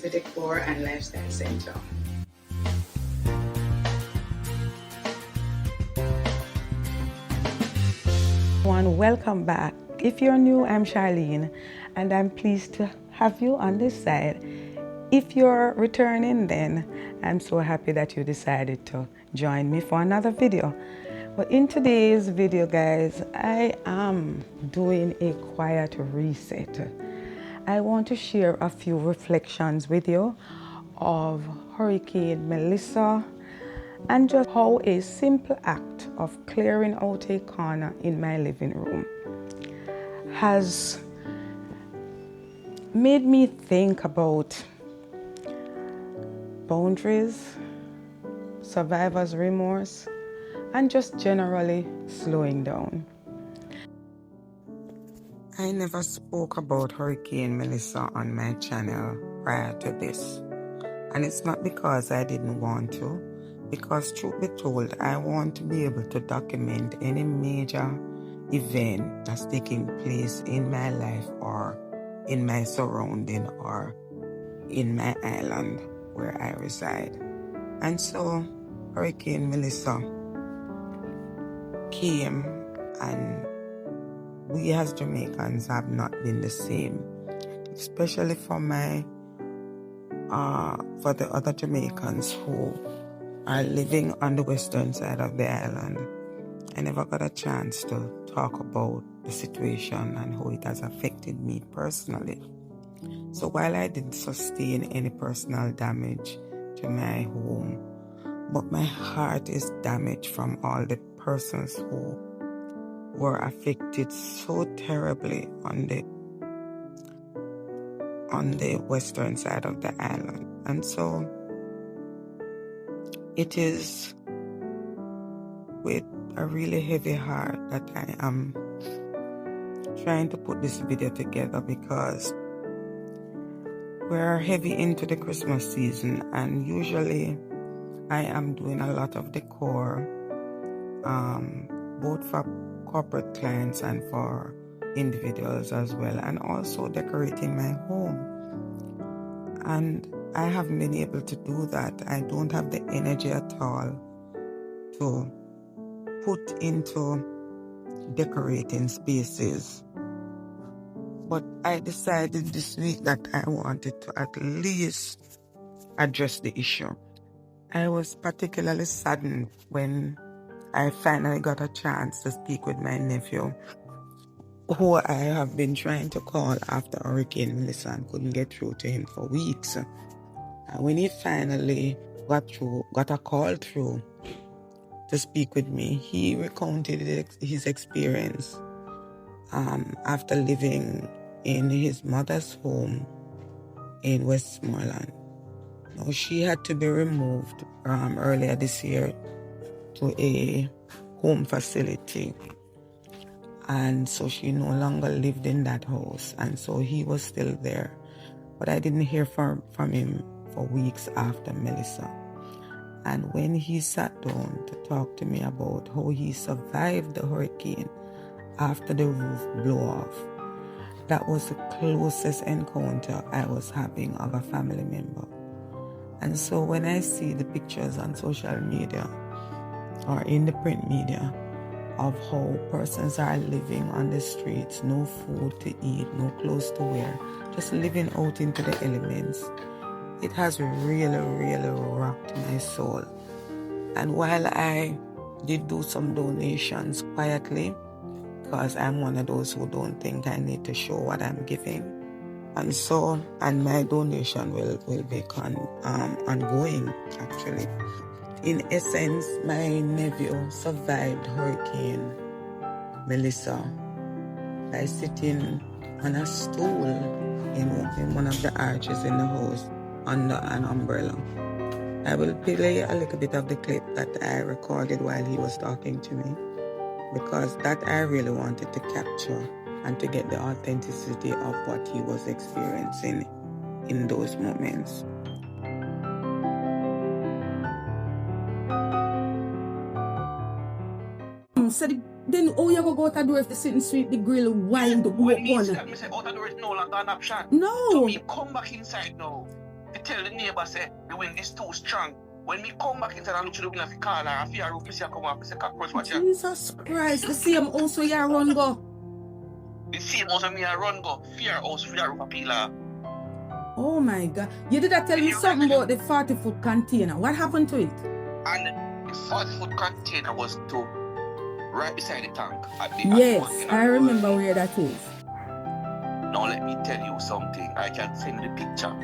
the Decor and Lifestyle Center. Welcome back. If you're new, I'm Charlene, and I'm pleased to have you on this side. If you're returning, then I'm so happy that you decided to join me for another video. But in today's video, guys, I am doing a quiet reset. I want to share a few reflections with you of Hurricane Melissa and just how a simple act of clearing out a corner in my living room has made me think about boundaries, survivor's remorse, and just generally slowing down. I never spoke about Hurricane Melissa on my channel prior to this. And it's not because I didn't want to, because truth be told, I want to be able to document any major event that's taking place in my life or in my surrounding or in my island where I reside. And so Hurricane Melissa came, and we as Jamaicans have not been the same, especially for for the other Jamaicans who are living on the western side of the island. I never got a chance to talk about the situation and how it has affected me personally. So while I didn't sustain any personal damage to my home, but my heart is damaged from all the persons who were affected so terribly on the western side of the island. And so it is with a really heavy heart that I am trying to put this video together, because we're heavy into the Christmas season, and usually I am doing a lot of decor, both for corporate clients and for individuals as well, and also decorating my home. And I haven't been able to do that. I don't have the energy at all to put into decorating spaces. But I decided this week that I wanted to at least address the issue. I was particularly saddened when I finally got a chance to speak with my nephew, who I have been trying to call after Hurricane Melissa and couldn't get through to him for weeks. And when he finally got a call through to speak with me, he recounted his experience after living in his mother's home in Westmoreland. Now, she had to be removed earlier this year to a home facility, and so she no longer lived in that house, and so he was still there. But I didn't hear from him for weeks after Melissa. And when he sat down to talk to me about how he survived the hurricane after the roof blew off, that was the closest encounter I was having of a family member. And so when I see the pictures on social media or in the print media of how persons are living on the streets, no food to eat, no clothes to wear, just living out into the elements, it has really, really rocked my soul. And while I did do some donations quietly, because I'm one of those who don't think I need to show what I'm giving, and my donation will be ongoing, actually. In essence, my nephew survived Hurricane Melissa by sitting on a stool in one of the arches in the house under an umbrella. I will play a little bit of the clip that I recorded while he was talking to me, because that I really wanted to capture and to get the authenticity of what he was experiencing in those moments. So then how you go out the door if the sitting sweep the grill wind up When me say out the door is no longer an option. No. So me come back inside now to tell the neighbor, say, the wind is too strong. When me come back inside and look to the window, I call her, I feel her roof, I see her come up, I say, cockroach, watch her. Jesus Christ, the same also you run go. The same also me a run go, fear house, fear roof, peel her. Oh my God. You did tell me something about the 40-foot container. What happened to it? And the 40-foot container was to right beside the tank. Yes, I remember where that is. Now let me tell you something. I can send the picture.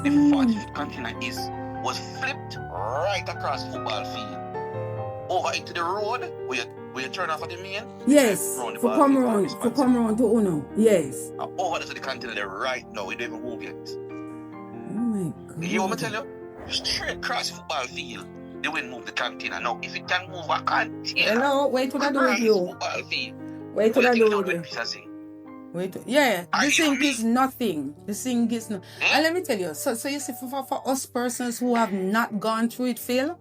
The 40-foot container was flipped right across football field. Over into the road where you turn off at the main. Yes, for come around to Uno. Yes. Over to the container there right now. We don't even move yet. Oh my God. You want me to tell you? Straight across football field. They will move the container. Now, if it can move a container. Hello, wait till I do with you. Wait till I do with you. Wait, yeah, the thing is nothing. The thing is no. And let me tell you, so you see, for us persons who have not gone through it, Phil,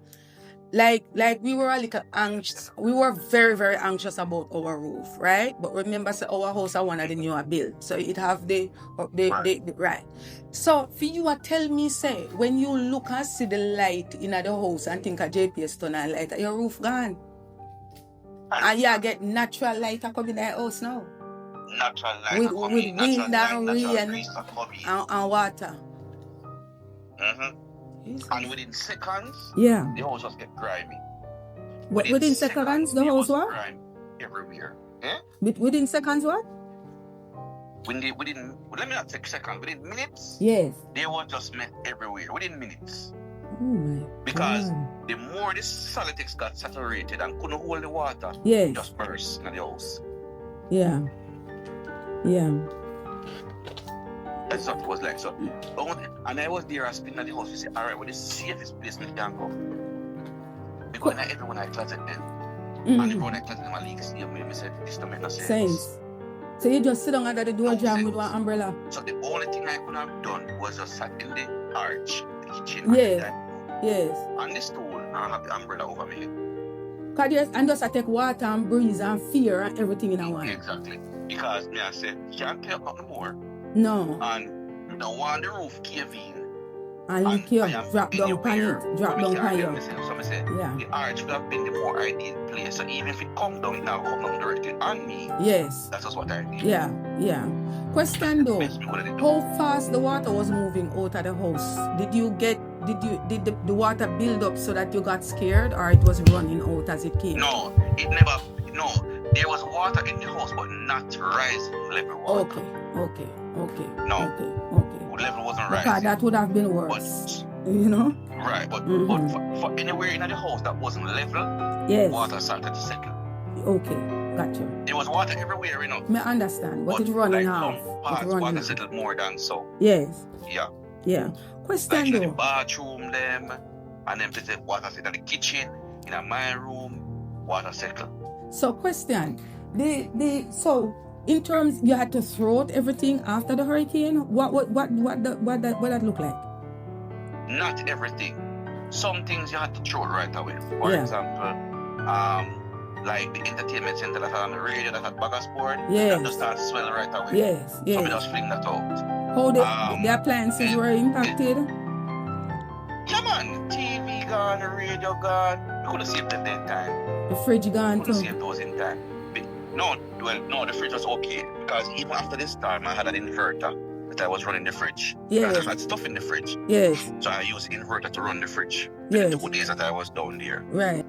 like we were a little anxious. We were very, very anxious about our roof, right? But remember, say our house are one of the newer built, so it have the right. So for you, tell me, say when you look and see the light in the house and think a JPS tunnel light, your roof gone, and you get natural light coming in the house now. Natural light with wind and rain and water. And within seconds, yeah, the house just get grimy. Within seconds, the house what? Grime everywhere. Eh? Within seconds what? Within let me not take seconds. Within minutes, yes, they were just met everywhere. Within minutes. Oh my because God. the more the solitex got saturated and couldn't hold the water, yes, it just burst in the house. Yeah. Yeah. That's what it was like. So, and I was there, I spinning at the house. We say, all right, well, the safest place we can go. Because not everyone I closet them. And everyone I closet them, I leak see them. I said, this don't make no sense. So you just sit down under the door jam with one umbrella? So the only thing I could have done was just sat in the arch, the kitchen, yes, yes, on the stool, and I have the umbrella over me. And just take water and breeze and fear and everything in a one. Exactly. Because me I said, you can't pay up no more. No. And you don't want the roof cave in. And you drop down on it. Drop down on it. So I said, yeah, the arch would have been the more ideal place. So even if it comes down, it now come down directly on me. Yes. That's just what I did. Yeah, yeah. Question though, how fast the water was moving out of the house? Did the water build up so that you got scared, or it was running out as it came? No, it never. No, there was water in the house, but not rising level water. Okay. No. Okay. Level wasn't rising. Because that would have been worse. But, you know? Right, but for anywhere in the house that wasn't level, yes, water started to settle. Okay, gotcha. There was water everywhere, you know. I understand, but it's running off. Parts, water settled more than so. Yes. Yeah. Question like though. In the bathroom, them, and then water settled in the kitchen, in my room, water settled. So question, so in terms you had to throw out everything after the hurricane. What that look like? Not everything. Some things you had to throw right away. For example, like the entertainment center that had on the radio that had bagasse board. Yes. That just started to swell right away. Yes. So we just fling that out. How the appliances were impacted? Yeah, man. TV gone, the radio gone. We could have saved them in time. The fridge gone too. We could have saved those in time. No, the fridge was okay. Because even after this time, I had an inverter that I was running the fridge. Yes. I had stuff in the fridge. Yes. So I used the inverter to run the fridge. Yes. The 2 days that I was down there. Right.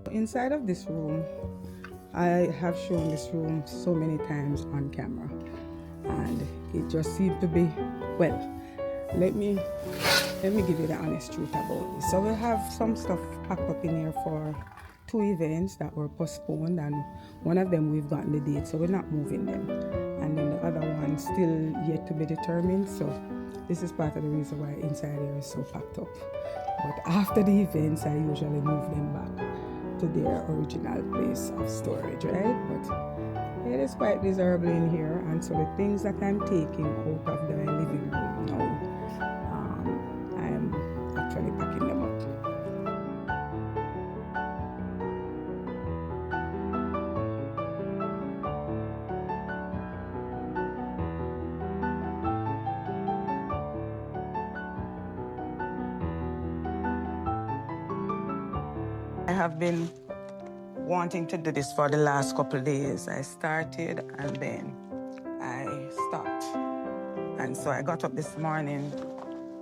Inside of this room, I have shown this room so many times on camera, and it just seemed to be, well, let me give you the honest truth about this. So we have some stuff packed up in here for 2 events that were postponed, and one of them we've gotten the date, so we're not moving them, and then the other one still yet to be determined. So this is part of the reason why inside here is so packed up. But after the events, I usually move them back to their original place of storage, right? But it is quite miserable in here, and so the things that I'm taking out of the living room now, I'm actually packing them up. I have been wanting to do this for the last couple of days. I started and then I stopped. And so I got up this morning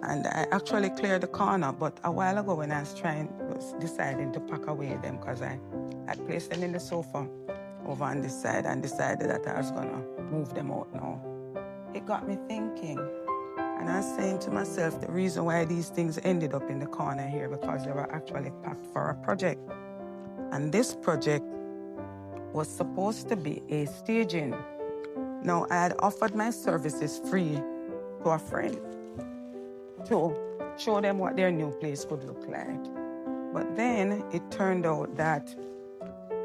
and I actually cleared the corner, but a while ago when I was deciding to pack away them, because I placed them in the sofa over on this side and decided that I was gonna move them out now. It got me thinking. And I was saying to myself, the reason why these things ended up in the corner here, because they were actually packed for a project. And this project was supposed to be a staging. Now, I had offered my services free to a friend to show them what their new place would look like. But then it turned out that,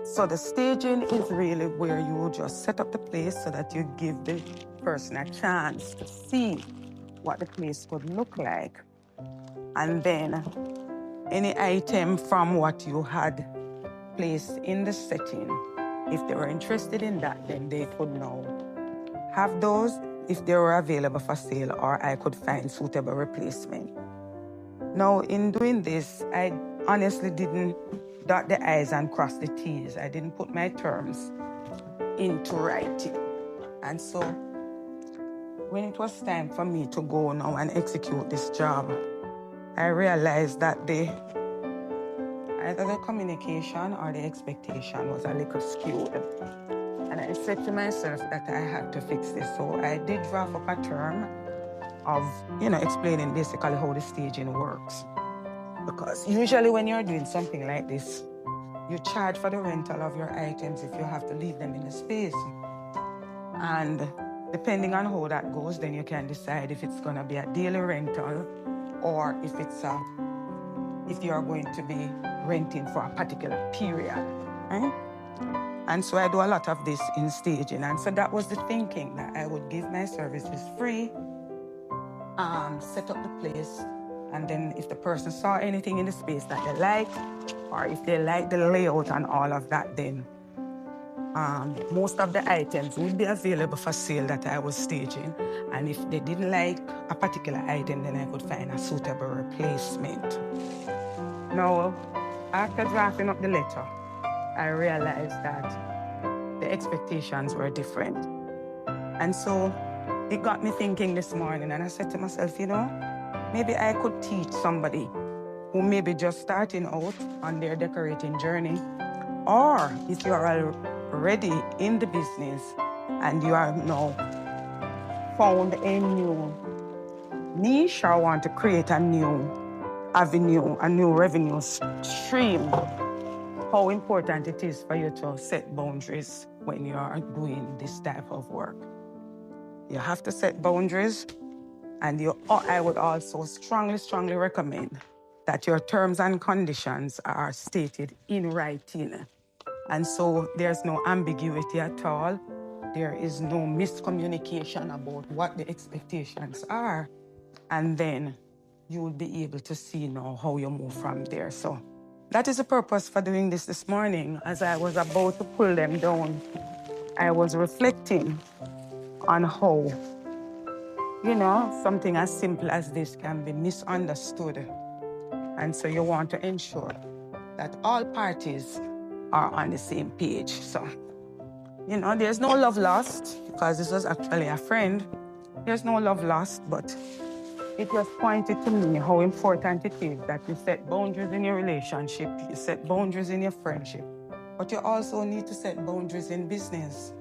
so the staging is really where you just set up the place so that you give the person a chance to see what the place could look like. And then any item from what you had placed in the setting, if they were interested in that, then they could now have those if they were available for sale, or I could find suitable replacement. Now, in doing this, I honestly didn't dot the I's and cross the T's. I didn't put my terms into writing. And so when it was time for me to go now and execute this job, I realized that either the communication or the expectation was a little skewed. And I said to myself that I had to fix this. So I did draft up a term of, explaining basically how the staging works. Because usually when you're doing something like this, you charge for the rental of your items if you have to leave them in the space. And depending on how that goes, then you can decide if it's gonna be a daily rental or if you're going to be renting for a particular period, right? And so I do a lot of this in staging. And so that was the thinking, that I would give my services free, set up the place, And then if the person saw anything in the space that they like, or if they like the layout and all of that, then most of the items would be available for sale that I was staging. And if they didn't like a particular item, then I could find a suitable replacement. Now, after drafting up the letter, I realized that the expectations were different. And so it got me thinking this morning, and I said to myself, maybe I could teach somebody who may be just starting out on their decorating journey, or if you are already in the business and you are now found a new niche or want to create a new avenue, a new revenue stream, how important it is for you to set boundaries when you are doing this type of work. You have to set boundaries, and I would also strongly recommend that your terms and conditions are stated in writing. And so there's no ambiguity at all. There is no miscommunication about what the expectations are. And then you will be able to see now how you move from there. So that is the purpose for doing this morning. As I was about to pull them down, I was reflecting on how, something as simple as this can be misunderstood. And so you want to ensure that all parties are on the same page. So, there's no love lost, because this was actually a friend. There's no love lost, but it just pointed to me how important it is that you set boundaries in your relationship, you set boundaries in your friendship, but you also need to set boundaries in business.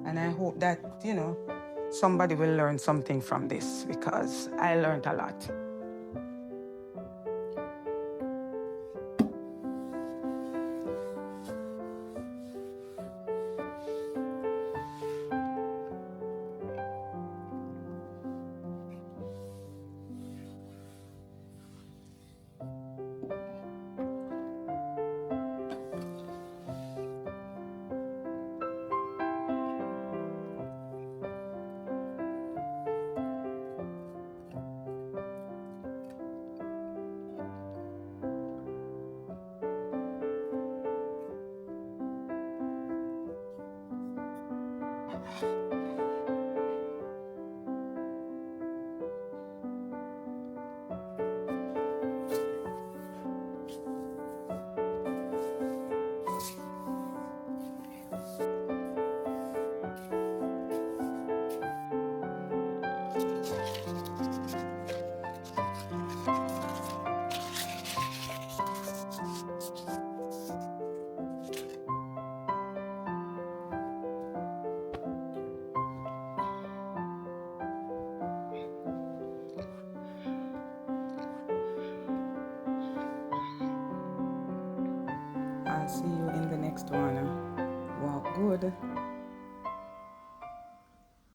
And I hope that, somebody will learn something from this, because I learned a lot. I'll see you in the next one. Walk good.